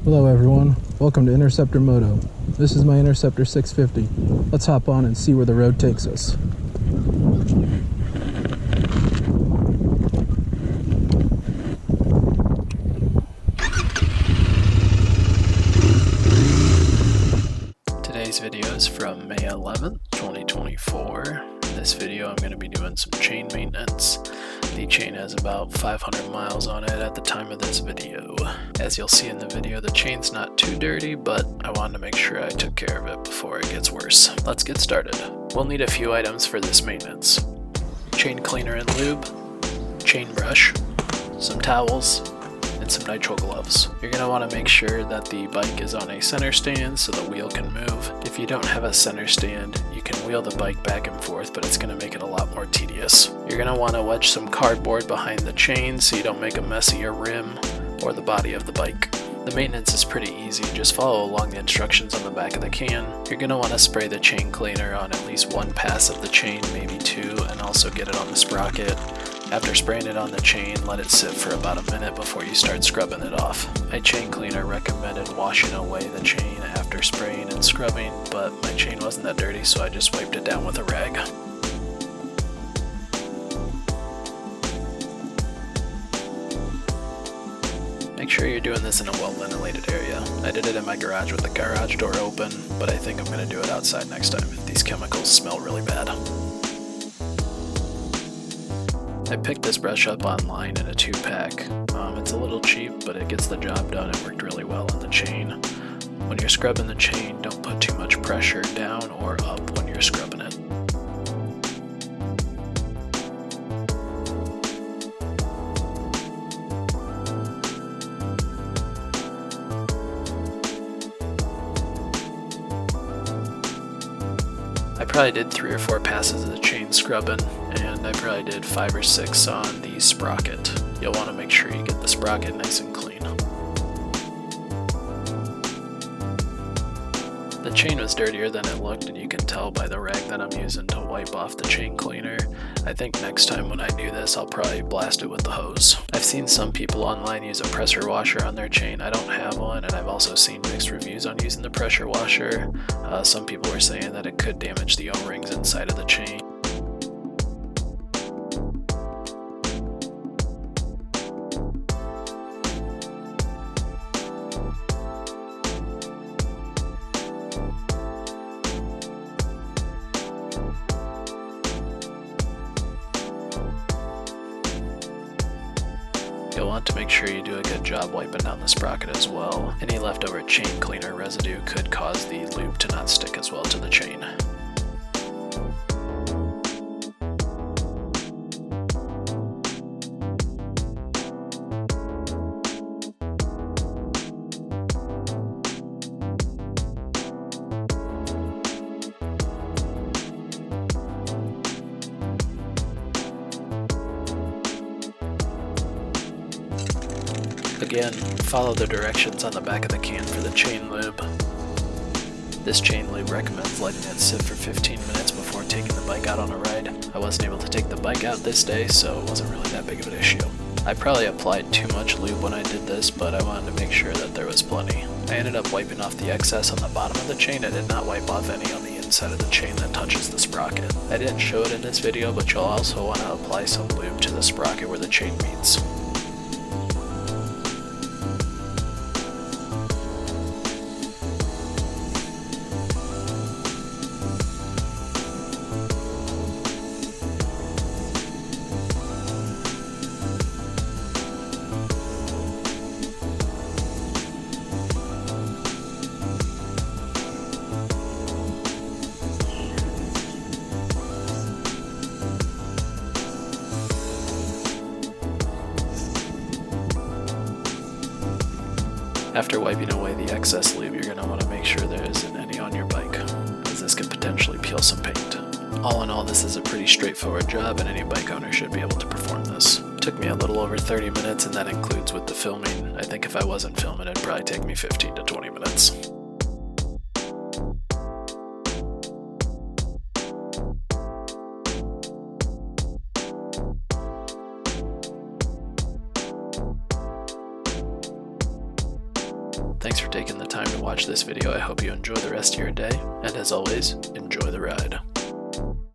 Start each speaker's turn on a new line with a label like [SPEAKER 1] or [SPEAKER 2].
[SPEAKER 1] Hello everyone, welcome to Interceptor Moto. This is my Interceptor 650. Let's hop on and see where the road takes us.
[SPEAKER 2] Today's video is from May 11th, 2024. In this video I'm going to be doing some chain maintenance. The chain has about 500 miles on it at the time of this video. As you'll see in the video, the chain's not too dirty, but I wanted to make sure I took care of it before it gets worse. Let's get started. We'll need a few items for this maintenance: chain cleaner and lube, chain brush, some towels, and some nitrile gloves. You're going to want to make sure that the bike is on a center stand so the wheel can move. If you don't have a center stand, you can wheel the bike back and forth, but it's going to make it a lot more tedious. You're going to want to wedge some cardboard behind the chain so you don't make a mess of your rim or the body of the bike. The maintenance is pretty easy, just follow along the instructions on the back of the can. You're going to want to spray the chain cleaner on at least one pass of the chain, maybe two, and also get it on the sprocket. After spraying it on the chain, let it sit for about a minute before you start scrubbing it off. My chain cleaner recommended washing away the chain after spraying and scrubbing, but my chain wasn't that dirty, so I just wiped it down with a rag. Make sure you're doing this in a well-ventilated area. I did it in my garage with the garage door open, but I think I'm going to do it outside next time. These chemicals smell really bad. I picked this brush up online in a 2-pack. It's a little cheap, but it gets the job done. It worked really well on the chain. When you're scrubbing the chain, don't put too much pressure down or up when you're scrubbing it. I probably did 3 or 4 passes of the chain scrubbing, and I probably did 5 or 6 on the sprocket. You'll want to make sure you get the sprocket nice and clean. The chain was dirtier than it looked, and you can tell by the rag that I'm using to wipe off the chain cleaner. I think next time when I do this, I'll probably blast it with the hose. I've seen some people online use a pressure washer on their chain. I don't have one, and I've also seen mixed reviews on using the pressure washer. Some people were saying that it could damage the O-rings inside of the chain. You'll want to make sure you do a good job wiping down the sprocket as well. Any leftover chain cleaner residue could cause the lube to not stick as well to the chain. Again, follow the directions on the back of the can for the chain lube. This chain lube recommends letting it sit for 15 minutes before taking the bike out on a ride. I wasn't able to take the bike out this day, so it wasn't really that big of an issue. I probably applied too much lube when I did this, but I wanted to make sure that there was plenty. I ended up wiping off the excess on the bottom of the chain. I did not wipe off any on the inside of the chain that touches the sprocket. I didn't show it in this video, but you'll also want to apply some lube to the sprocket where the chain meets. After wiping away the excess lube, you're going to want to make sure there isn't any on your bike, as this could potentially peel some paint. All in all, this is a pretty straightforward job, and any bike owner should be able to perform this. It took me a little over 30 minutes, and that includes with the filming. I think if I wasn't filming, it'd probably take me 15 to 20 minutes. Thanks for taking the time to watch this video. I hope you enjoy the rest of your day, and as always, enjoy the ride.